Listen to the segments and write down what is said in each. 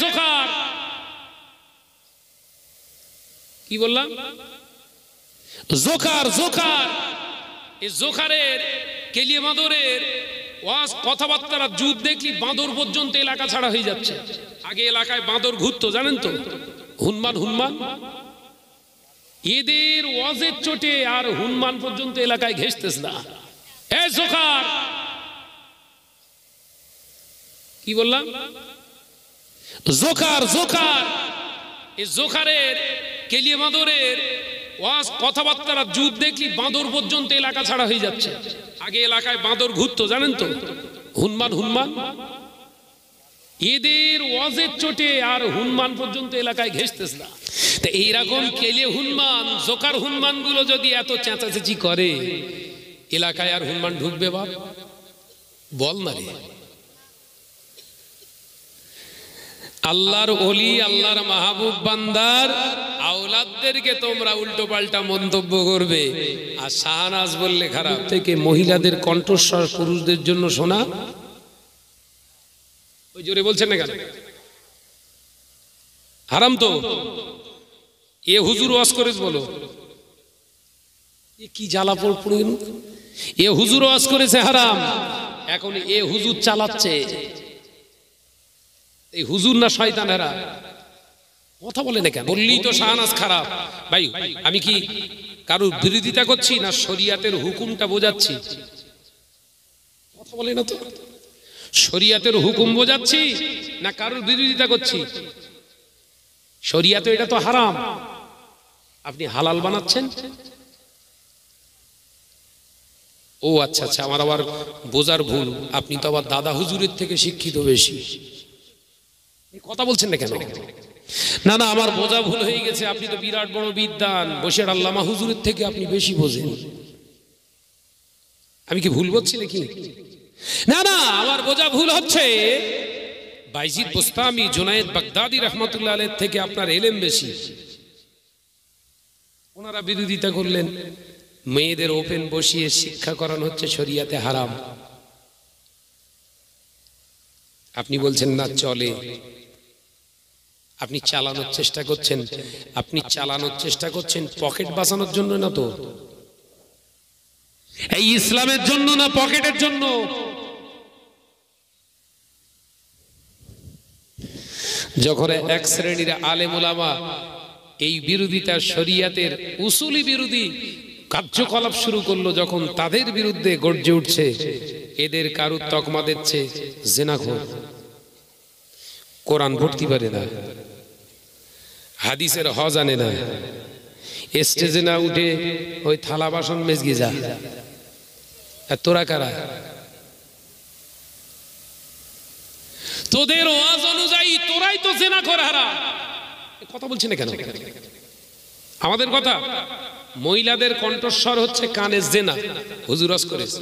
Joker কি বললাম? Joker Joker এই জোকারের কেলিয়ে বাঁদরের ওয়াজ কথাবার্তার যুদ্ধ দেখলি বাঁদর পর্যন্ত এলাকা ছাড়া হয়ে যাচ্ছে। আগে এলাকায় বাঁদর ঘুরতো জানেন তো, হুনমান হুনমান, এদের ওয়াজের চোটে আর হুনমান পর্যন্ত এলাকায় ঘেঁষতেছ না। এ জোকার কি বললাম? জোকার জোকার এই জোকারের কেলিয়ে বাঁদরের ওয়াজ কথাবার্তার যুদ্ধ দেখলি বাঁদর পর্যন্ত এলাকা ছাড়া হয়ে যাচ্ছে। আগে এলাকায় বাঁদর ঘুরতো জানেন তো, হুনমান হুনমান, এদের ওয়াজের চোটে আর হুনমান পর্যন্ত এলাকায় ঘেঁষতেছ না। তো এইরকম কেলিয়ে হুনমান জোকার হুনমান গুলো যদি এত চেঁচাচেঁচি করে, এলাকায় আর হুনমান ঢুকবে বাপ? বল না রে। আল্লাহর ওলি আল্লাহর মাহবুব বান্দার আওলাদদেরকে তোমরা উল্টো পাল্টা মন্তব্য করবে, আর শাহনাজ বললে খারাপ। থেকে মহিলাদের কণ্ঠস্বর পুরুষদের জন্য শোনা, ওই জোরে বলছেন না কেন? হারাম তো। এ হুজুর ওয়াজ করেছে বলো, এ কি জ্বালা পড়ে গেল। এ হুজুর ওয়াজ করেছে হারাম, এখন এ হুজুর চালাচ্ছে। এই হুজুর না শয়তানেরা? কথা বলে না কেন? বললেই তো শাহনাজ খারাপ। ভাই আমি কি কারোর বিরোধিতা করছি না শরিয়াতের হুকুমটা বোঝাচ্ছি? কথা বলে না তো। শরিয়াতের হুকুম বোঝাচ্ছি না কারোর বিরোধিতা করছি? শরিয়াতে এটা তো হারাম, আপনি হালাল বানাচ্ছেন। ও আচ্ছা আচ্ছা, আমার আবার বোঝার ভুল। আপনি তো আবার দাদা হুজুরের থেকে শিক্ষিত বেশি। কথা বলছেন না কেন? না না, আমার বোঝা ভুল হয়ে গেছে। আপনি তো বিরাট বড় বিদ্বান, বসির আল্লামা হুজুরের থেকে আপনি বেশি বোঝেন। আমি কি ভুল বলছি নাকি? না না, আমার বোঝা ভুল হচ্ছে। বাইজিদ বুস্তামি, জুনায়েদ বাগদাদি রহমতুল্লাহ আলাইহির থেকে আপনার এলেম বেশি। ওনারা বিরোধিতা করলেন, মেয়েদের ওপেন বসিয়ে শিক্ষা করানো হচ্ছে শরিয়াতে হারাম। আপনি বলছেন না চলে। আপনি চালানোর চেষ্টা করছেন, আপনি চালানোর চেষ্টা করছেন পকেট বাঁচানোর জন্য না তো, এই ইসলামের জন্য না পকেটের জন্য। যখন এক শ্রেণীর আলেম ওলামা এই বিরোধিতা শরিয়াতের উসুলি বিরোধী কার্যকলাপ শুরু করলো, যখন তাদের বিরুদ্ধে গর্জে উঠছে এদের কারুর তকমা দিচ্ছে জিনাখোর, কোরআন পড়তে পারে না, হাদিসের হ জানে না, স্টেজে না উঠে ওই থালা বাসন মেজগে যা। আর তোরা কারা? তোদের ওয়াজ অনুযায়ী তোরাই তো জিনাখোর হারা। কথা বলছি না কেন? আমাদের কথা, মহিলাদের কণ্ঠস্বর হচ্ছে কানে জেনা, হুজুর ওয়াজ করেছে।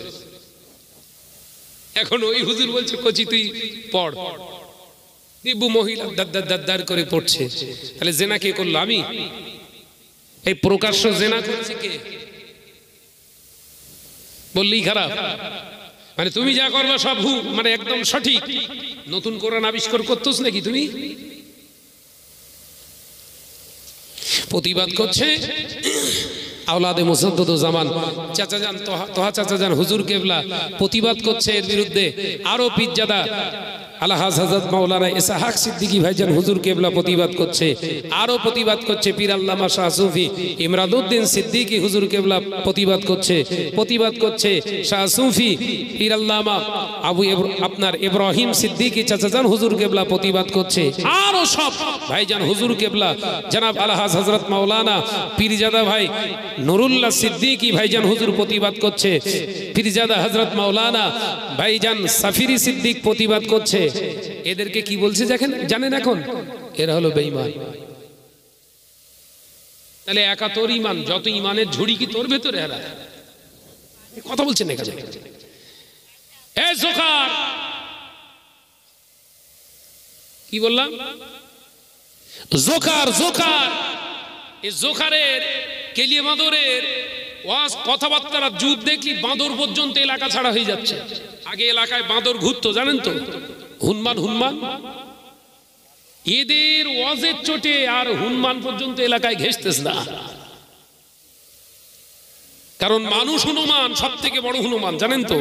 এখন ওই হুজুর বলছে কচি তুই পড়, দিব্য মহিলা দাদ্দার করে পড়ছে। তাহলে জেনা কে করলো? আমি? এই প্রকাশ্য জেনা করছে কে? বললেই খারাপ? মানে তুমি যা করবা সব মানে একদম সঠিক। নতুন কোরআন আবিষ্কার করতেছ নাকি তুমি? প্রতিবাদ করছে আওলাদে মুসাদ্দুজ্জামান চাচাজান, তোহা চাচাজান হুজুর কেবলা প্রতিবাদ করছে এর বিরুদ্ধে। আরো পীরজাদা আলহাজ হযরত মাওলানা ইসহাক সিদ্দিকী ভাইজান হুজুর কেবলা প্রতিবাদ করছে। আরো প্রতিবাদ করছে পীর আল্লামা শাহ সুফি ইমরাদউদ্দিন সিদ্দিকী হুজুর কেবলা প্রতিবাদ করছে। প্রতিবাদ করছে শাহ সুফি পীর আল্লামা আপনার ইব্রাহিম সিদ্দিকী চাচাজান হুজুর কেবলা প্রতিবাদ করছে। আরো সব ভাইজান হুজুর কেবলা জনাব আলহাজ হযরত মাওলানা পীরজাদা ভাই নুরুল্লাহ সিদ্দিকী ভাইজান হুজুর প্রতিবাদ করছে। পীরজাদা হযরত মাওলানা ভাইজান সাফিরি সিদ্দিক প্রতিবাদ করছে। এদেরকে কি বলছে জানেন? এখন এরা হলো বেঈমান। তাহলে একা তোর ইমান, যত ইমানের ঝুড়ি কি তোর ভেতরে? এরা কথা বলছেন না? এ জোকার কি বললাম? জোকার জোকার এই জোকারের কেলিয়ে বাঁদরের ওয়াজ কথাবার্তার যুদ্ধ দেখলি বাঁদর পর্যন্ত এলাকা ছাড়া হয়ে যাচ্ছে। আগে এলাকায় বাঁদর ঘুরতো জানেন তো, হুনমান হুনমান, এদের ওয়াজের চোটে আর হনুমান পর্যন্ত এলাকায় ঘেঁষতেছে না, কারণ মানুষ হনুমান সব থেকে বড় হনুমান, জানেন তো।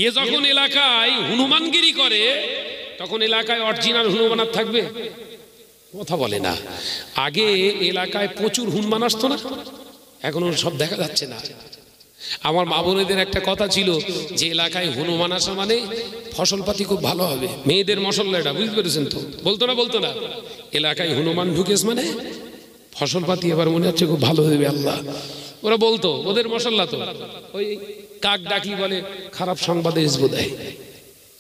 এ যখন এলাকায় হনুমানগিরি করে তখন এলাকায় অরিজিনাল হনুমান আর থাকবে? কথা বলে না। আগে এলাকায় প্রচুর হনুমান আসতো না, এখন সব দেখা যাচ্ছে না। আমার মা বোনেদের একটা কথা ছিল যে এলাকায় হনুমান আসা মানে ফসলপাতি খুব ভালো হবে, মেয়েদের মশলা, এটা বুঝতে পেরেছেন তো? বলতো না এলাকায় হনুমান ঢুকেস মানে ফসলপাতি এবার মনে হচ্ছে খুব ভালো হবে আল্লাহ। ওরা বলতো, ওদের মশলা তো ওই কাক ডাকলি বলে খারাপ সংবাদে ইসবো দেয়,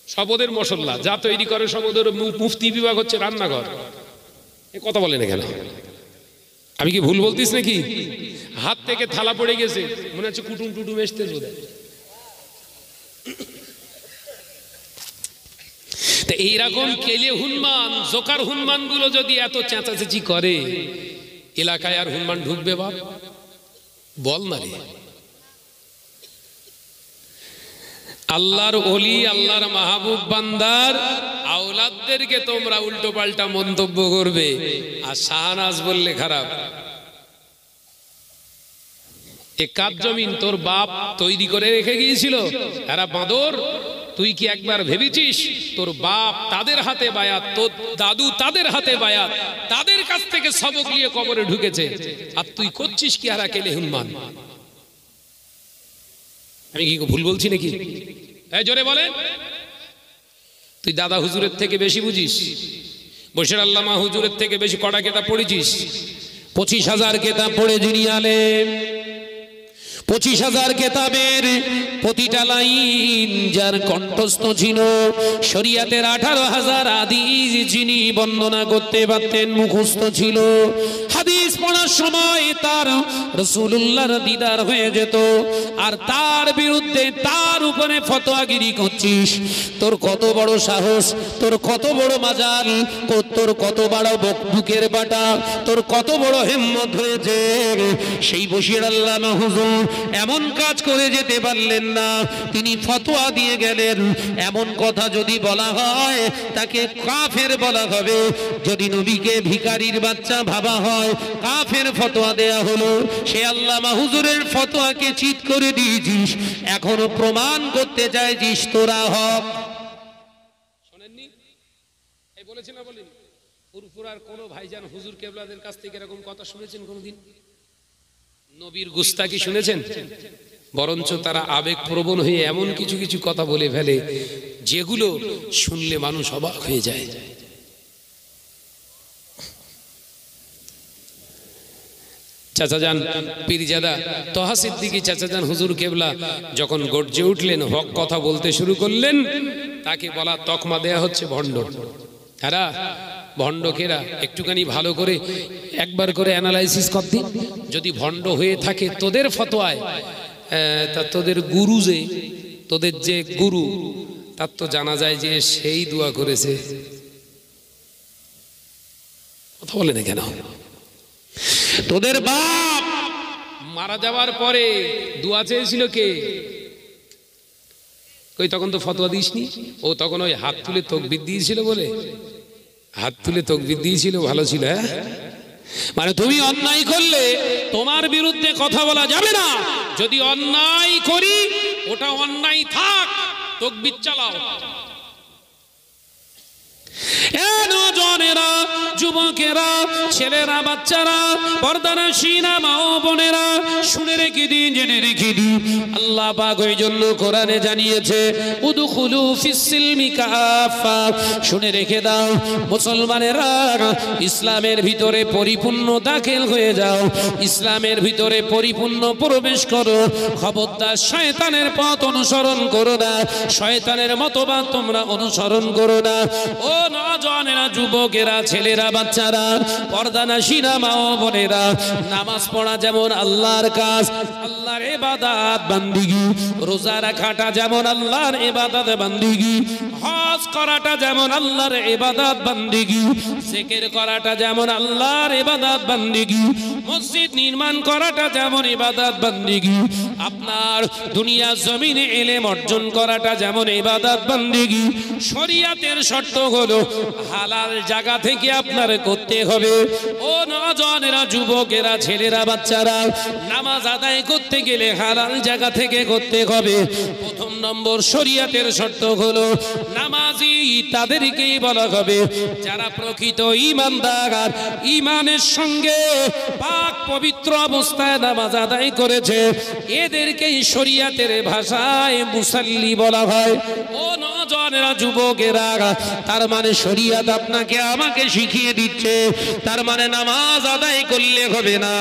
সব ওদের মশলা, যা তৈরি করে সব ওদের। মুফতি বিভাগ হচ্ছে রান্নাঘর। এ কথা বলে না কেন? আমি কি ভুল বলতিস নাকি? হাত থেকে থালা পড়ে গেছে, মনে হচ্ছে কুটুম টুটুম এসতে বোধহয়। তো এইরকম কেলে হনুমান, জোকার হনুমান গুলো যদি এত চেঁচাচেঁচি করে, এলাকায় আর হনুমান ঢুকবে বাপ? বল না রে। আল্লাহর ওলি, আল্লাহর মাহবুব বান্দার আওলাদদেরকে তোমরা উল্টো পাল্টা মন্তব্য করবে, আর শাহনাজ বললে খারাপ। এ কাজ জমিন তোর বাপ তৈরি করে রেখে গিয়েছিল, এরা বাঁদর। তুই কি একবার ভেবেছিস তোর বাপ তাদের হাতে বায়াত, তোর দাদু তাদের হাতে বায়াত, তাদের কাছ থেকে সবক নিয়ে কবরে ঢুকেছে, আর তুই করছিস কি হারা কেলে হনুমান? আমি কি ভুল বলছি নাকি? এই জোরে বলেন। তুই দাদা হুজুরের থেকে বেশি বুঝিস, বশির আল্লামা হুজুরের থেকে বেশি কড়া কেতাব পড়েছিস। 25,000 কেতাব পড়ে যিনি আলেম, 25,000 কেতাবের প্রতিটা লাইন যার কণ্ঠস্থ ছিল, শরিয়াতের 18,000 হাদিস যিনি বর্ণনা করতে পারতেন, মুখস্থ ছিল। হাদিস পড়ার সময় তার রাসূলুল্লাহর দিদার হয়ে যেত, আর তার বিরুদ্ধে তার উপরে ফতোয়াগিরি করছিস। তোর কত বড় সাহস, তোর কত বড় মাজাল, তোর কত বড় বুকের বাটা, তোর কত বড় হিম্মত হয়েছে। সেই বশির আল্লামা হুজুর এমন কাজ করে যেতে পারলেন না, তিনি ফতোয়া দিয়ে গেলেন। এমন কথা যদি বলা হয় তাকে কাফের বলা হবে, যদি নবীকে ভিখারির বাচ্চা ভাবা হয় কাফের ফতোয়া দেয়া হলো। সে আল্লামা হুজুরের ফতোয়াকে চিৎ করে দিয়েছিস, এখনো প্রমাণ করতে চাইছিস তোরা হক। শোনেননি? এই বলেছি না বলিনি? ফুরফুরার কোন ভাইজান হুজুর কেবলাদের কাছ থেকে এরকম কথা শুনেছেন কোনদিন? নবীর গুস্তাকি শুনেছেন? বরঞ্চ তারা আবেগপ্রবণ হয়ে এমন কিছু কিছু কথা বলে ফেলে যেগুলো শুনলে মানুষ অবাক হয়ে যায়। চাচাজান পীরজাদা তোহা সিদ্দিকী চাচাজান হুজুর কেবলা যখন গর্জে উঠলেন, হক কথা বলতে শুরু করলেন, তাকে বলা তকমা দেয়া হচ্ছে ভণ্ড। তারা ভণ্ডকেরা একটুখানি ভালো করে একবার করে অ্যানালাইসিস কর দিন। যদি ভণ্ড হয়ে থাকে তোদের ফতোয়ায়, তা তোদের গুরু যে, তোদের যে গুরু, তার তো জানা যায় যে সেই দোয়া করেছে। কথা বলে না কেন? তোদের বাপ মারা যাওয়ার পরে দোয়া চেয়েছিল কে? কই তখন তো ফতোয়া দিসনি। ও তখন ওই হাত তুলে তাকবীর দিয়েছিল বলে, হাত তুলে তাকবীর দিয়েছিল, ভালো ছিল। হ্যাঁ, মানে তুমি অন্যায় করলে তোমার বিরুদ্ধে কথা বলা যাবে না, যদি অন্যায় করি ওটা অন্যায় থাক, তাকবীর চালাও। নজনেরা, যুবকেরা, ছেলেরা, বাচ্চারা, পর্দানশীনা মা ও বোনেরা, শুনে রেখে দিন, জেনে রেখে দিন, আল্লাহ পাক ওই জন্য কোরআনে জানিয়েছে উদখুলু ফিস সিলমি কাফা। শুনে রেখে দাও মুসলমানেরা, ইসলামের ভিতরে পরিপূর্ণ দাখিল হয়ে যাও, ইসলামের ভিতরে পরিপূর্ণ প্রবেশ করো। খবরদার শয়তানের পথ অনুসরণ করো না, শয়তানের মতবাদ তোমরা অনুসরণ করো না। ও নওজওয়ানেরা, যুবকেরা, ছেলেরা, বাচ্চারা, পর্দানশীনা মা ও বোনেরা, নামাজ পড়া যেমন আল্লাহর কাজ, আল্লাহর আল্লাহর ইবাদত বান্দিগি, রোজা রাখাটা যেমন আল্লাহর ইবাদত বান্দিগি, হজ করাটা যেমন আল্লাহর ইবাদত বান্দিগি, জিকির করাটা যেমন আল্লাহর ইবাদত বান্দিগি, মসজিদ নির্মাণ করাটা যেমন ইবাদত বান্দিগি, আপনার দুনিয়া জমিনে ইলম অর্জন করাটা যেমন ইবাদত বান্দিগি, শরীয়তের শর্ত হলো হালাল জায়গা থেকে আপনার করতে হবে। ও নওজওয়ানেরা, যুবকেরা, ছেলেরা, বাচ্চারা, নামাজ আদায় করতে গেলে হালাল জায়গা থেকে করতে হবে। প্রথম নম্বর শরীয়তের শর্ত হলো নামাজি তাদেরকেই বলা হবে যারা প্রকৃত ঈমানদার, ঈমানের সঙ্গে পাক পবিত্র অবস্থায় নামাজ আদায় করেছে, এদেরকেই শরীয়তের ভাষায় মুসাল্লি বলা হয়। ও নওজওয়ানেরা, যুবকেরা, তার মানে শরীয়ত আপনাকে আমাকে শিখিয়ে দিচ্ছে, তার মানে নামাজ আদায় করলে হবে না,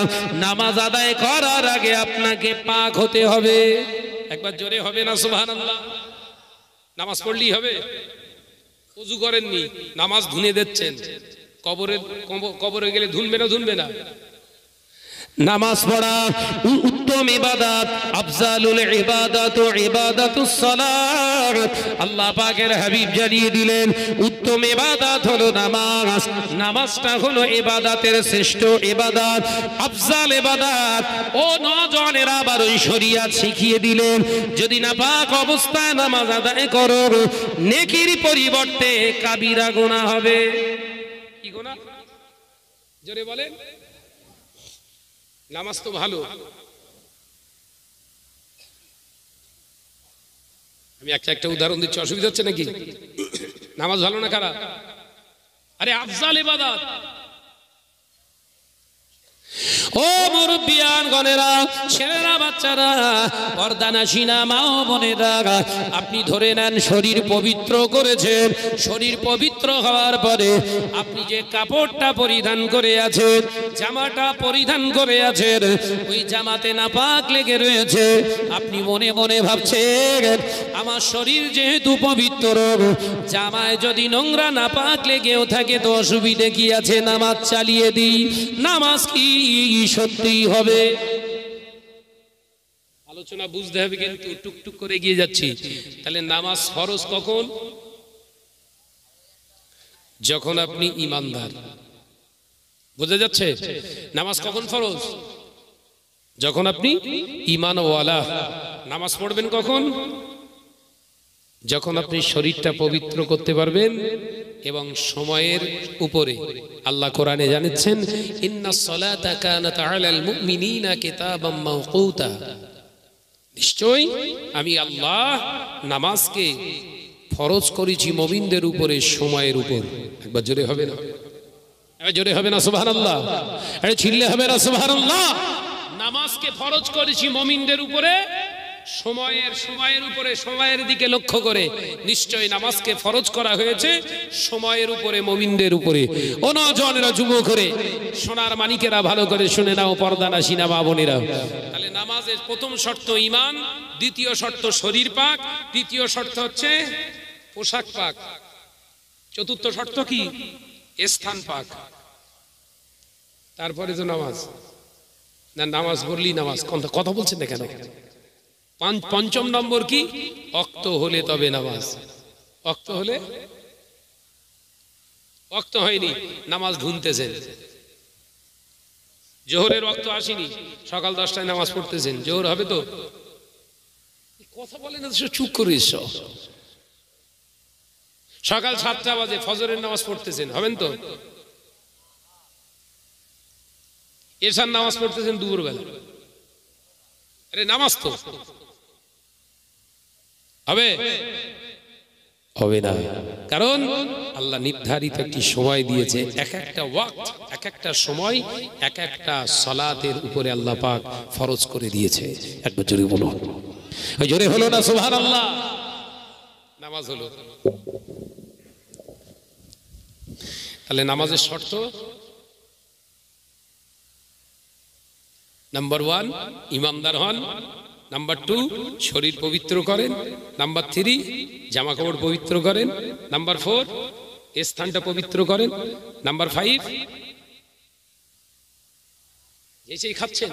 নামাজ আদায় করার আগে আপনাকে পাক হতে হবে। একবার জোরে হবে না সুবহানাল্লাহ? নামাজ পড়লেই হবে? ওযু করেননি, নামাজ ধুনে দিচ্ছেন, কবরে গেলে ধুনবে না? ধুনবে না? নামাজ পড়া উত্তম ইবাদত, আফজালুল ইবাদাত ইবাদাতুস সালাত। আল্লাহ পাকের হাবিব জানিয়ে দিলেন উত্তম ইবাদত হলো নামাজ, নামাজটা হলো ইবাদতের শ্রেষ্ঠ ইবাদত, আফজাল ইবাদত। ও নওজওয়ানেরা, আবার ওই শরীয়ত শিখিয়ে দিলেন যদি নাপাক অবস্থায় নামাজ আদায় করো, নেকির পরিবর্তে কাবিরা গুনাহ হবে। কি গুনাহ? জোরে বলেন। নামাজ তো ভালো, আমি একটা উদাহরণ দিচ্ছি, অসুবিধা হচ্ছে নাকি? নামাজ ভালো না খারাপ? আরে আফজাল ইবাদত। ও মুরব্বিয়ান গণেরা, ছেলেরা, বাচ্চারা, পর্দানাশীনা মা ও বোনেরা, আপনি ধরে নেন শরীর পবিত্র করেছেন, শরীর পবিত্র হওয়ার পরে আপনি যে কাপড়টা পরিধান করে আছেন, জামাটা পরিধান করে আছেন, ওই জামাতে নাপাক লেগে রয়েছে। আপনি মনে মনে ভাবছেন আমার শরীর যেহেতু পবিত্র, জামায় যদি নোংরা নাপাক লেগেও থাকে তো অসুবিধে কি আছে, নামাজ চালিয়ে দিই। নামাজ কি সত্যি হবে? আলোচনা বুঝতে হবে, কিন্তু টুকটুক করে এগিয়ে যাচ্ছি। তাহলে নামাজ ফরজ কখন? যখন আপনি ঈমানদার। বোঝা যাচ্ছে? নামাজ কখন ফরজ? যখন আপনি ঈমানওয়ালা। নামাজ পড়বেন কখন? যখন আপনি শরীরটা পবিত্র করতে পারবেন এবং সময়ের উপরে। আল্লাহ কোরআনে জানাচ্ছেন ইন্নাস সালাতা কানাত আলাল মুমিনিনা কিতাবাম মাওকুতা, নিশ্চয়ই আমি আল্লাহ নামাজকে ফরজ করেছি মুমিনদের উপরে সময়ের উপর। একবার জোরে হবে না? একবার জোরে হবে না সুবহানাল্লাহ? আরে চিল্লে হবে না সুবহানাল্লাহ? নামাজকে ফরজ করেছি মুমিনদের উপরে সময়ের উপরে, সময়ের দিকে লক্ষ্য করে। নিশ্চয় নামাজকে ফরজ করা হয়েছে সময়ের উপরে, মুমিনদের উপরে। ও নওজওয়ানেরা, যুবক করে সোনার মানিকেরা, ভালো করে শুনে নাও, পর্দানাশীনা মা বোনেরা। তাহলে নামাজের প্রথম শর্ত ঈমান, দ্বিতীয় শর্ত শরীর পাক, তৃতীয় শর্ত হচ্ছে পোশাক পাক, চতুর্থ শর্ত কি? স্থান পাক। তারপরে তো নামাজ না, নামাজ পড়লি নামাজ। কথা বলছেন না কেন? পঞ্চম নম্বর কি? ওয়াক্ত হলে তবে নামাজ। ওয়াক্ত হলে, ওয়াক্ত হয়নি, নামাজ ঢুনতেছেন। জোহরের ওয়াক্ত আসেনি, সকাল 10টায় নামাজ পড়তেছেন, জোহর হবে তো? কথা বলে না, চুপ করে এসো। সকাল 7টা বাজে ফজরের নামাজ পড়তেছেন, হবেন তো? এশার নামাজ পড়তেছেন দুপুরবেলা, আরে নামাজ তো হবে? হবে না। কারণ আল্লাহ নির্ধারিত একটি সময় দিয়েছে, এক একটা ওয়াক্ত, এক একটা সময়, এক একটা সালাতের উপরে আল্লাহ পাক ফরজ করে দিয়েছে। একবার জোরে বলো, জোরে হলো না সুবহানাল্লাহ? নামাজ হলো। তাহলে নামাজের শর্ত: নাম্বার 1 ইমানদার হন, নাম্বার 2 শরীর পবিত্র করেন, নাম্বার 3 জামা কাপড় পবিত্র করেন, নাম্বার 4 স্থানটা পবিত্র করেন, নাম্বার 5 যেই খাচ্ছেন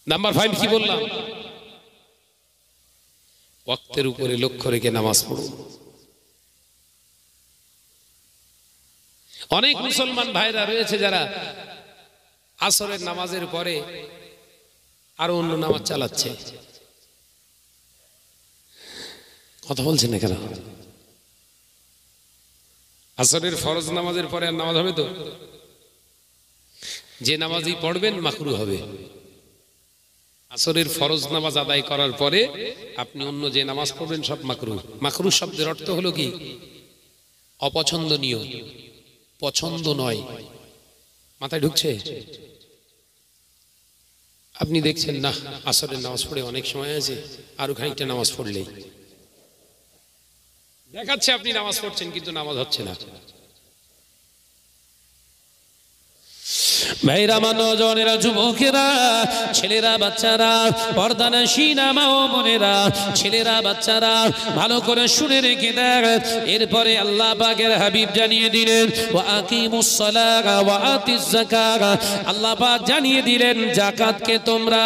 নাম্বার 5 কি বললাম? ওয়াক্তের উপরে লক্ষ্য রেখে নামাজ পড়ুন। অনেক মুসলমান ভাইরা রয়েছে যারা আসরের নামাজের পরে আরো অন্য নামাজ চালাচ্ছে। কথা বলছেন না কেন? আসরের ফরজ নামাজের পরে আর নামাজ হবে তো? যে নামাজই পড়বেন মাকরু হবে। আসরের ফরজ নামাজ আদায় করার পরে আপনি অন্য যে নামাজ পড়বেন সব মাকরু। মাকরু শব্দের অর্থ হলো কি? অপছন্দনীয়, পছন্দ নয়। মাথায় ঢুকছে? আপনি দেখছেন না আসরের নামাজ পড়ে অনেক সময় আছে, আরো খানিকটা নামাজ পড়লেই দেখাচ্ছে আপনি নামাজ পড়ছেন, কিন্তু নামাজ হচ্ছে না। ভাইরা, আমার নওজওয়ানেরা, যুবকেরা, ছেলেরা, বাচ্চারা, পর্দানশীনা মা ও বোনেরা, ছেলেরা, বাচ্চারা, ভালো করে শুনে রেখে দেন। এরপরে আল্লাহ পাকের হাবিব জানিয়ে দিলেন, ওয়া আকিমুস সালাতা ওয়া আতিজ যাকাত। আল্লাহ পাক জানিয়ে দিলেন, যাকাতকে তোমরা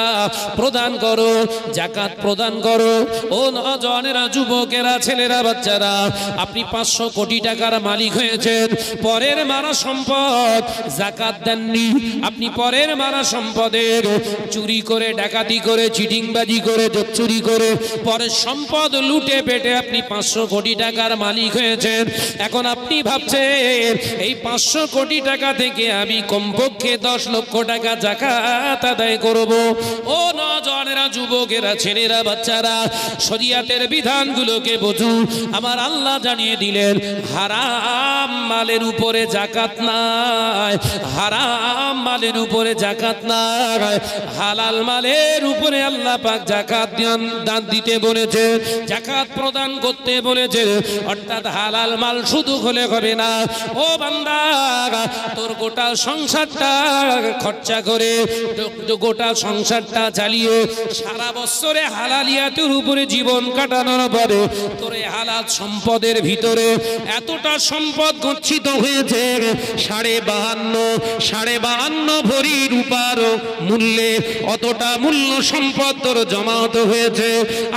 প্রদান করো, যাকাত প্রদান করো। ও নওজওয়ানেরা, যুবকেরা, ছেলেরা, বাচ্চারা, আপনি 500 কোটি টাকার মালিক হয়েছেন, পরের মারা সম্পদ যাকাত দেননি। আপনি পরের মারা সম্পদের চুরি করে, ডাকাতি করে, চিটিংবাজি করে, চুরি করে পরের সম্পদ লুটে পেটে আপনি 500 কোটি টাকার মালিক হয়েছেন। এখন আপনি ভাবছেন এই 500 কোটি টাকা থেকে আমি কমপক্ষে 10 লক্ষ টাকা যাকাত আদায় করব। ও নওজওয়ানেরা, যুবকেরা, ছেলেরা, বাচ্চারা, শরিয়াতের বিধানগুলোকে বুঝুন। আমার আল্লাহ জানিয়ে দিলেন, হারাম মালের উপরে যাকাত নাই, হারাম মালের উপরে যাকাত নাই, হালাল মালের উপরে আল্লাহ পাক যাকাত দান দিতে বলেছে, যাকাত প্রদান করতে বলেছে। অর্থাৎ হালাল মাল শুধু হলে হবে না। ও বান্দা, তোর গোটা সংসারটা খরচা করে, গোটা সংসারটা চালিয়ে সারা বছরে হালালিয়াতের উপরে জীবন কাটানোর পরে তোর হালাল সম্পদের ভিতরে এতটা সম্পদ গচ্ছিত হয়েছে, 52 ভরি রূপার মূল্যে অতটা মূল্য সম্পদ তোর জমাত হয়েছে।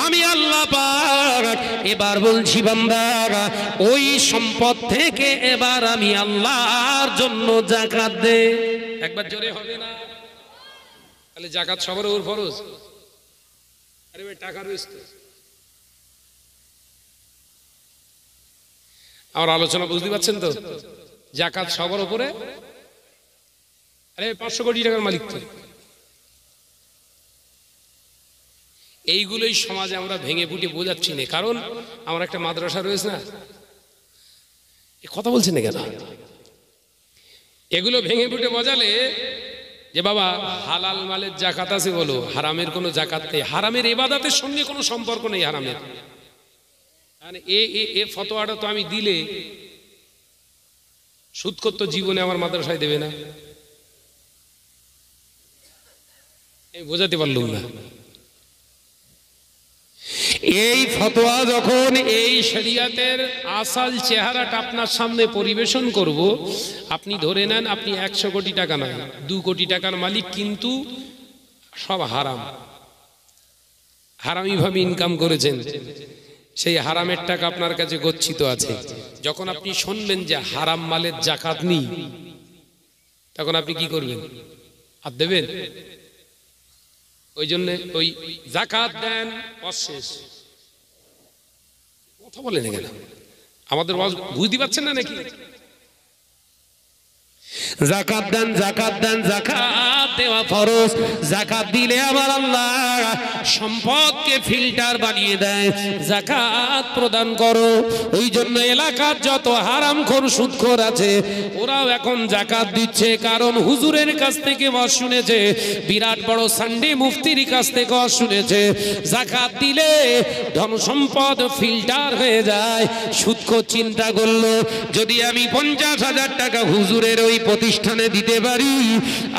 আমি আল্লাহ পাক এবার বলছি, বান্দা, ওই সম্পদ থেকে এবার আমি আল্লাহর জন্য যাকাত দে। একবার জোরে হবে না? তাহলে যাকাত সবার উপর ফরজ। আরে ভাই, টাকা রয়েছে। আমার আলোচনা বুঝতে পারছেন তো? যাকাত সবার উপরে। আরে 500 কোটি টাকার মালিক তো। এইগুলোই সমাজে আমরা ভেঙে ফুটে বোঝাচ্ছি না, কারণ আমার একটা মাদ্রাসা রয়েছে না। কথা বলছেন না কেন? এগুলো ভেঙে ফুটে বোঝালে যে বাবা হালাল মালের যাকাত আছে বলো, হারামের কোনো যাকাত নেই, হারামের ইবাদতের সঙ্গে কোনো সম্পর্ক নেই হারামের। মানে এ ফতোয়াটা তো আমি দিলে সুদখোর তো জীবনে আমার মাদ্রাসায় দেবে না। বোঝাতে পারলাম না। এই ফতোয়া যখন এই শরিয়াতের আসল চেহারাটা আপনার সামনে পরিবেশন করব, আপনি ধরে নেন আপনি 100 কোটি টাকা না 2 কোটি টাকার মালিক, কিন্তু সব হারাম, হারামি ভাবে ইনকাম করেছেন। সেই হারামের টাকা আপনার কাছে গচ্ছিত আছে। যখন আপনি শুনবেন যে হারাম মালের যাকাত নেই, তখন আপনি কি করবেন? আর দেবেন? ওই জন্য ওই যাকাত দেন অশেষ। কথা বলেন কেন? আমাদের বুঝতে পারছেন না নাকি? যাকাত দেন, যাকাত দেন, যাকাত দেওয়া ফরজ। যাকাত দিলে আবার আল্লাহ সম্পদকে ফিল্টার বানিয়ে দেয়। যাকাত প্রদান করো। ওই জন্য এলাকার যত হারামখোর সুদখোর আছে ওরাও এখন যাকাত দিচ্ছে, কারণ হুজুরের কাছ থেকে ওয়াজ শুনেছে, বিরাট বড় সান্ডে মুফতির কাছ থেকে ওয়াজ শুনেছে, যাকাত দিলে ধন সম্পদ ফিল্টার হয়ে যায়। সুদখোর চিন্তা করলো, যদি আমি 50,000 টাকা হুজুরের ওই প্রতিষ্ঠানে দিতে পারি,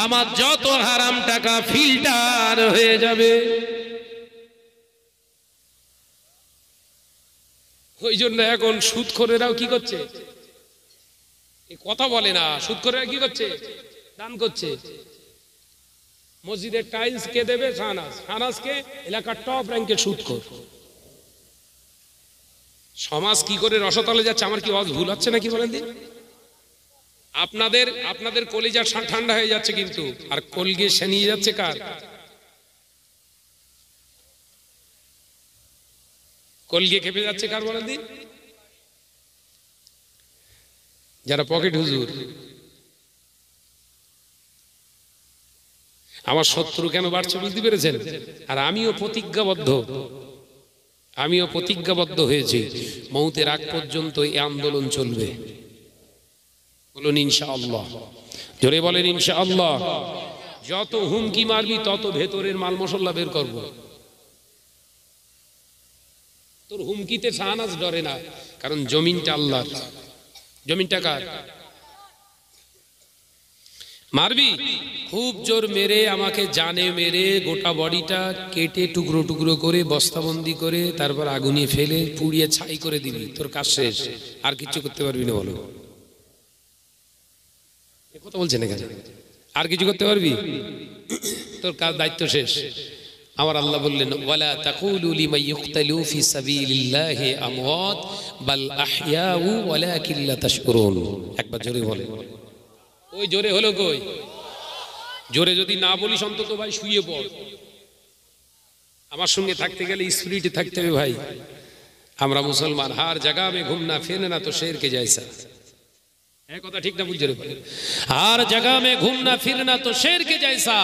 আমার যত হারাম টাকা ফিল্টার হয়ে যাবে। ওই জন্য এখন সুদখোরেরাও কি করছে? কথা বলে না। সুদখোরেরা কি করছে? দান করছে। মসজিদের টাইলস কে দেবে? শাহনাজ। শাহনাজকে এলাকার টপ র্যাঙ্কের সুদখোর। সমাজ কি করে রসতলে যাচ্ছে? আমার কি ভুল হচ্ছে নাকি বলেন দিন? আপনাদের কলিজা ঠান্ডা হয়ে যাচ্ছে, কিন্তু আর কলগে সে নিয়ে যাচ্ছে কার? কলগে খেপে যাচ্ছে কার বলেন দিন? যারা পকেট হুজুর। আমার শত্রু কেন বাড়ছে বুঝতে পেরেছেন? আর আমিও প্রতিজ্ঞাবদ্ধ হয়েছি, মৌতের আগ পর্যন্ত এই আন্দোলন চলবে। বলুন ইনশাআল্লাহ, জোরে বলেন ইনশাআল্লাহ। যত হুমকি মারবি তত ভেতরের মাল মশলা বের করব। তোর হুমকিতে শাহনাজ ডরে না, কারণ জমিনটা আল্লাহর। জমিনটা কার? মারবি খুব জোর মেরে, আমাকে জানে মেরে, গোটা বডিটা কেটে টুকরো টুকরো করে বস্তাবন্দি করে তারপর আগুনে ফেলে পুড়িয়ে ছাই করে দিবি, তোর কাজ শেষ। আর কিছু করতে পারবি না। বলো, কথা বলছেন এখানে? আর কিছু করতে পারবি? তোর কাজ, দায়িত্ব শেষ। আমার আল্লাহ বললেন, ওয়ালা তাকুলু লিমান ইউকতালু ফি সাবিলিল্লাহি আমওয়াত বাল আহইয়াউ ওয়ালাকিন লা তাশকুরুন। একবার জোরে বলে। ওই জোরে হলো কই? জোরে যদি না বলিস অন্তত ভাই শুয়ে পড়। আমার সঙ্গে থাকতে গেলে স্পিরিটে থাকতে হবে ভাই। আমরা মুসলমান, হার জায়গা মে ঘুমনা ফিরনা তো শের কে জैसा। है কথা ঠিক না? বুঝ জোরে বলে। हर जगह में घूमना फिरना तो शेर के जैसा,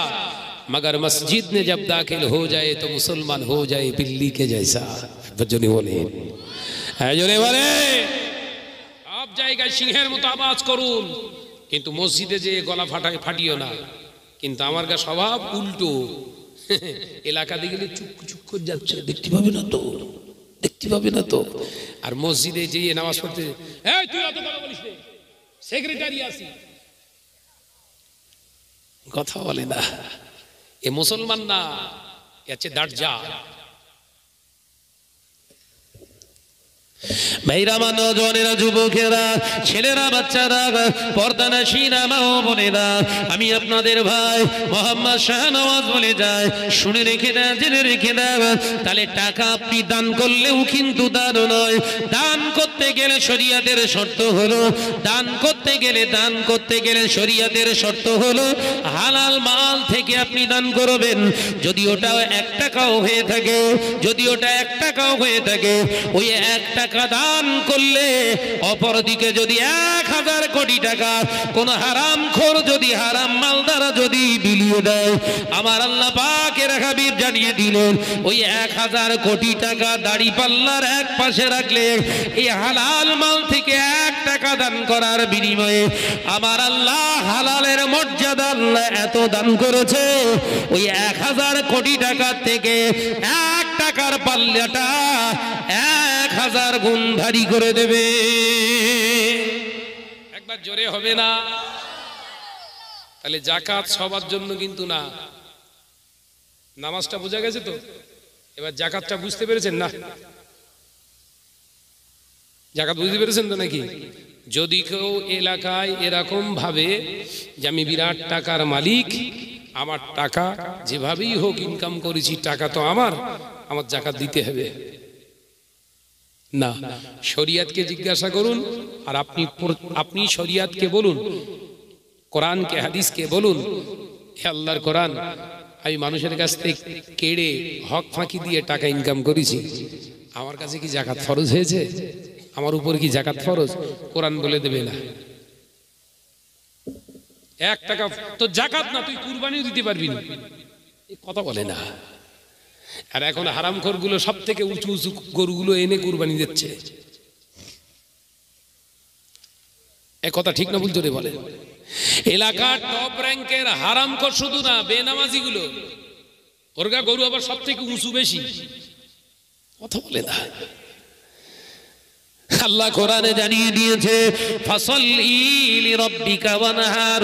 मगर मस्जिद में जब दाखिल हो जाए तो मुसलमान हो जाए बिल्ली के जैसा। बजनी बोले, জোরে বলে। সব জায়গায় সিংহের মতো আওয়াজ করুন, কিন্তু মসজিদে যে গলা ফাটিও না। কিন্তু আমার গা স্বভাব উল্টো। এলাকা দিয়ে গেলে চুপ চুপ করে যাচ্ছে, দেখতে পাবে না তো, দেখতে পাবে না তো। আর মসজিদে যে নামাজ পড়তে, এই তুই অত কথা বলিস না, সেক্রেটারি আসি, কথা বলে না। এ মুসলমান না, এ দাজ্জাল। ভাইরা, নওজওয়ানেরা, যুবকেরা, ছেলেরা, বাচ্চারা, পর্দানশীরা, মা ও বোনেরা, আমি আপনাদের ভাই মোহাম্মদ শাহনওয়াজ বলে যায়, শুনে রেখে দেন, জেনে রেখে দেন। তাহলে টাকা আপনি দান করলেও কিন্তু দান নয়। দান করতে গেলে শরীয়তের শর্ত হলো, দান করতে গেলে শরীয়তের শর্ত হলো হালাল মাল থেকে আপনি দান করবেন। যদি ওটা 1 টাকাও হয়ে থাকে, ওই 1 টাকা দান করলে অপরদিকে যদি 1000 কোটি টাকা কোন হারামখোর যদি হারাম মাল দ্বারা যদি বিলিয়ে দেয়, আমার আল্লাহ পাকের হাবিব জানিয়ে দিলেন, ওই 1000 কোটি টাকা দাড়ি পাল্লার এক পাশে রাখলে এই হালাল মাল থেকে 1 টাকা দান করার বিনিময়ে আমার আল্লাহ হালালের মর্যাদা আল্লাহ এত দান করেছে, ওই 1000 কোটি টাকা থেকে 1 টাকার পাল্লাটা 1000 গুণ ভারী করে দেবে। একবার জোরে হবে না? তাহলে যাকাত সবার জন্য কিন্তু না। নামাজটা বোঝা গেছে তো? এবার যাকাতটা বুঝতে পেরেছেন না? যাকাত বুঝতে পেরেছেন তো নাকি? যদি কেউ এলাকায় এরকম ভাবে যে আমি বিরাট টাকার মালিক, আমার টাকা যেভাবেই হোক ইনকাম করেছি, টাকা তো আমার যাকাত দিতে হবে না। শরিয়তকে জিজ্ঞাসা করুন, আর আপনি শরিয়তকে বলুন, কোরআনকে, হাদিসকে বলুন, হে আল্লাহর কোরআন, আমি মানুষের কাছ থেকে কেড়ে হক ফাঁকি দিয়ে টাকা ইনকাম করেছি, আমার কাছে কি যাকাত ফরজ হয়েছে? আমার উপর কি যাকাত ফরজ? কোরআন বলে দেবে না। 1 টাকা তো যাকাত না, তুই কুরবানিও দিতে পারবি না, এই কথা বলে না। আর এখন হারামখোর গুলো সব থেকে উঁচু উঁচু গরুগুলো এনে কুরবানি দিচ্ছে। এ কথা ঠিক না ভুল জোরে বলে? এলাকার টপ র্যাঙ্কের হারামখোর শুধু না, বেনামাজি গুলো, ওরগা গরু আবার সব থেকে উঁচু বেশি, কথা বলে না। আল্লাহ কোরআনে জানিয়ে দিয়েছে, ফাসাল্লি লিরাব্বিকা ওয়ানহার।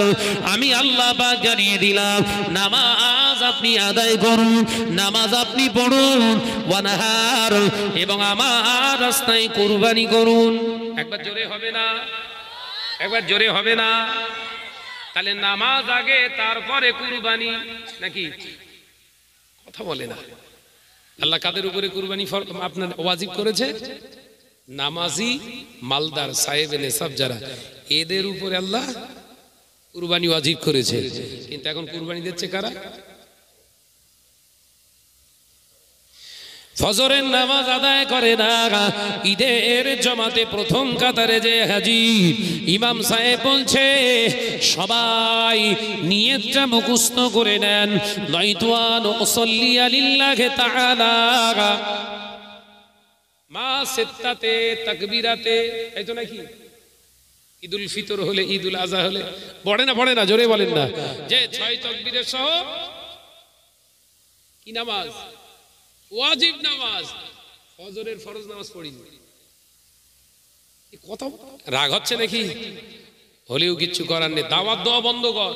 আমি আল্লাহ পাক জানিয়ে দিলাম, নামাজ আপনি আদায় করুন, নামাজ আপনি পড়ুন, ওয়ানহার, এবং আমার রাস্তায় কুরবানি করুন। একবার জোরে হবে না? একবার জোরে হবে না? তাহলে নামাজ আগে তারপরে কুরবানি নাকি? কথা বলে না। আল্লাহ কাদের উপরে কুরবানি আপনার ওয়াজিব করেছে? নামাজি, মালদার, সাহেব নেসাব যারা, এদের উপরে আল্লাহ কুরবানি ওয়াজিব করেছে। কিন্তু এখন কুরবানি দিচ্ছে কারা? ফজরের নামাজ আদায় করে না, ঈদের জামাতে প্রথম কাতারে যে হাজির, ইমাম সাহেব বলছে সবাই নিয়তটা মুখস্থ করে নেন, নয়তুয়ান উসাল্লি লিল্লাহি তাআলা মা সিত্তাতে তাকবীরাতে। এই তো নাকি ঈদুল ফিতর হলে, ঈদুল আযহা হলে পড়ে না, জোরে বলেন না, যে 6 তাকবীরের সহ কি নামাজ? ওয়াজিব নামাজ। ফজরের ফরজ নামাজ পড়ি। কত রাগ হচ্ছে নাকি? হলেও কিচ্ছু করার নেই, দাওয়াত দেওয়া বন্ধ কর।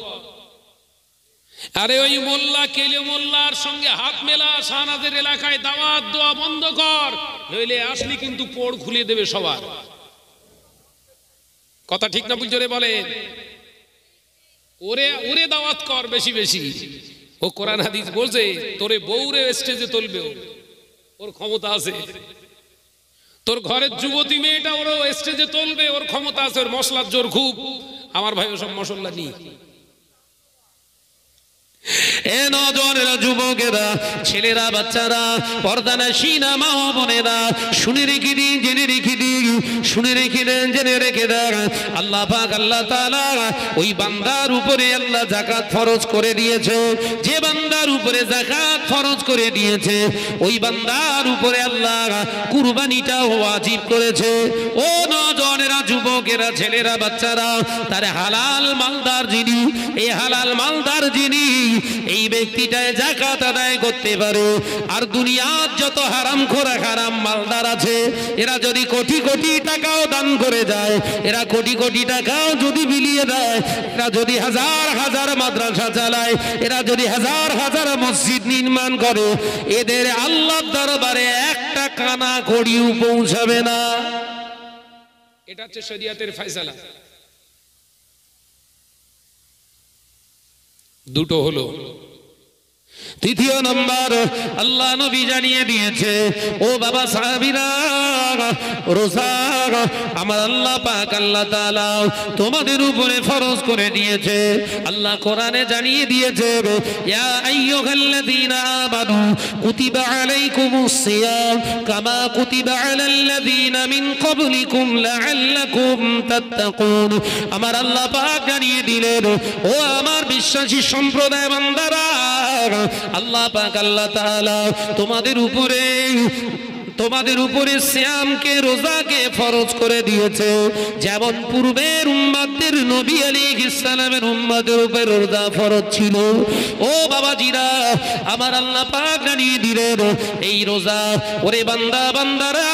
আরে ওই মোল্লা কেলে মোল্লার সঙ্গে হাত মেলা, শাহনাজের এলাকায় দাওয়াত দেওয়া বন্ধ কর, নইলে আসলি কিন্তু পোড় খুলে দেবে সবার। কথা ঠিক না বুঝরে বলে? ওরে দাওয়াত কর বেশি বেশি। ও কোরআন হাদিস বলছে তোরে বউরে স্টেজে তুলবে, ওর ক্ষমতা আছে। তোর ঘরের যুবতী মেয়েটা ওর স্টেজে তুলবে, ওর ক্ষমতা আছে, ওর মশলার জোর খুব। আমার ভাই ওসব মশলা নেই। এ নজরেরা, যুবকেরা, ছেলেরা, বাচ্চারা, পর্দানাশীনা মা ও বোনেরা, শুনে রেখে দিন, জেনে রেখে দিন, শুনে রেখে দেন, জেনে রেখে দেন। আল্লাহ পাক আল্লাহ তাআলা ওই বান্দার উপরে আল্লাহ যাকাত ফরজ করে দিয়েছে। যে বান্দার উপরে যাকাত ফরজ করে দিয়েছে, ওই বান্দার উপরে আল্লাহ কুরবানিটা ওয়াজিব করেছে। ও নজরেরা, যুবকেরা, ছেলেরা, বাচ্চারা, তার হালাল মালদার যিনি, এই হালাল মালদার যিনি, এই ব্যক্তিটায় যাকাত আদায় করতে পারে। আর দুনিয়ার যত হারামখোর হারাম মালদার আছে, এরা যদি কোটি কোটি টাকাও দান করে যায়, এরা কোটি কোটি টাকাও যদি বিলিয়ে দেয়, এরা যদি হাজার হাজার মাদ্রাসা চালায়, এরা যদি হাজার হাজার মসজিদ নির্মাণ করে, এদের আল্লাহর দরবারে একটা কানা কড়িও পৌঁছাবে না। এটা হচ্ছে শরিয়তের ফয়সালা। দুটো হলো। তৃতীয় নম্বর, আল্লাহ নবী জানিয়ে দিয়েছে, ও বাবা সাহাবীরা, রোজা আমার আল্লাহ পাক আল্লাহ তাআলা তোমাদের উপরে ফরজ করে দিয়েছে। আল্লাহ কোরআনে জানিয়ে দিয়েছে, ইয়া আইয়ুহাল্লাযীনা আমানু কুতিবা আলাইকুমুস সিয়াম কামা কুতিবা আলাল্লাযীনা মিন ক্বাবলিকুম লাআল্লাকুম তাত্তাকুন। আমার আল্লাহ পাক জানিয়ে দিলেন, ও আমার বিশ্বাসী সম্প্রদায় বান্দারা, আল্লাহ পাক আল্লাহ তাআলা তোমাদের উপরে সিয়ামকে, রোজাকে ফরজ করে দিয়েছে। যেমন পূর্বের উম্মতদের নবী আলাইহিস সালামের উম্মতের উপরে রোজা ফরজ ছিল। ও বাবাজিরা, আমার আল্লাহ পাক জানিয়ে দিলেন, এই রোজা, ওরে বান্দা বান্দারা,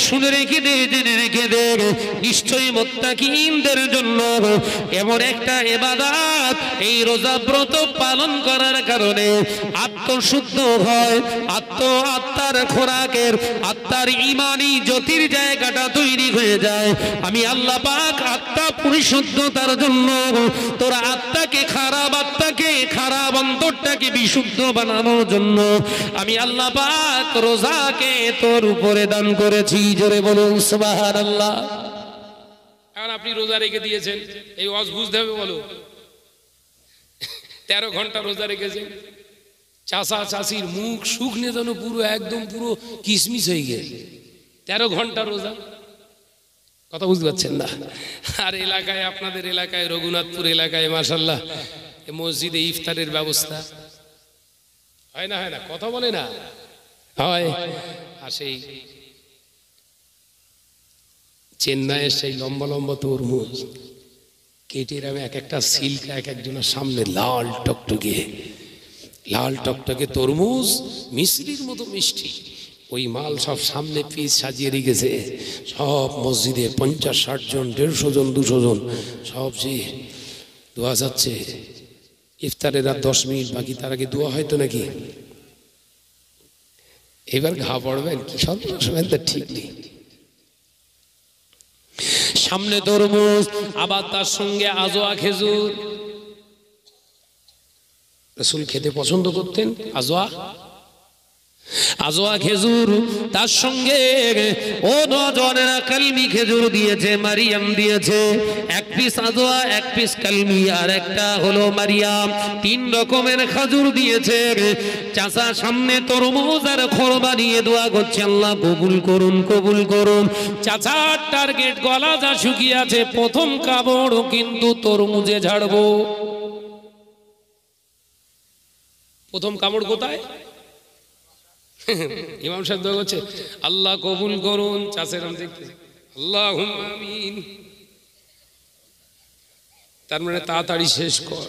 শুনে রেখে দে, জেনে রেখে দে, নিশ্চয়ই মুত্তাকিনদের জন্য এমন একটা ইবাদত, এই রোজা ব্রত পালন করার কারণে আত্মশুদ্ধ হয়, আত্মার খোরাকের, আত্মার ইমানি জ্যোতির জায়গাটা তৈরি হয়ে যায়। আমি আল্লাহ পাক আত্মা পরিশুদ্ধতার জন্য, তোর আত্মাকে, খারাপ অন্তরটাকে বিশুদ্ধ বানানোর জন্য আমি আল্লাহ পাক রোজাকে তোর উপরে দান করেছি। জোরে বলুন সুবহানাল্লাহ। এখন আপনি রোজা রেখে দিয়েছেন, এই ওয়াজ বুঝতে হবে। বলো 13 ঘন্টা রোজা রেখেছেন, চাষা চাষির মুখ শুকনে যেন পুরো একদম পুরো কিসমিস হয়ে গেছে। 13 ঘন্টা রোজা, কথা বুঝতে পারছেন না? আর এলাকায়, আপনাদের এলাকায়, রঘুনাথপুর এলাকায় মাশাআল্লাহ মসজিদে ইফতারের ব্যবস্থা হয় না? কথা বলে না? হয়। আর সেই চেন্নাইয়ের সেই লম্বা লম্বা তরমুজ কেটে আমি এক একটা সিল্কা এক একজনের সামনে লাল টকটকে তরমুজ, মিষ্টির মতো মিষ্টি, ওই মাল সব সামনে পিস সাজিয়ে রেখেছে। সব মসজিদে 50-60 জন, 150 জন, 200 জন, সব যে দোয়া যাচ্ছে। ইফতারের আর 10 মিনিট বাকি, তার আগে দোয়া হয়তো নাকি। এবার ঘা পড়বেন কি সব ঠিক নেই। সামনে তরমুজ, আবার তার সঙ্গে আজোয়া খেজুর, রাসূল খেতে পছন্দ করতেন আজওয়া, আজওয়া খেজুর, তার সঙ্গে ও নজওয়ানেরা কলমি খেজুর দিয়েছে, মারিয়াম দিয়েছে, এক পিস আজওয়া, এক পিস কলমি, আর একটা হলো মারিয়াম, 3 রকমের খেজুর দিয়েছে। চাচা সামনে তরমুজ আর খরবা নিয়ে দোয়া করছে, আল্লাহ কবুল করুন, কবুল করুন। চাচার টার্গেট, গলা যা শুকিয়ে আছে, প্রথম কামড় কিন্তু তরমুজে ঝাড়বো। প্রথম কামড় কোথায়? ইমাম সাহেব দোয়া করছে, আল্লাহ কবুল করুন। চাচের নাম দেখতে, আল্লাহুম্মা আমিন। তার মানে তাড়াতাড়ি শেষ কর।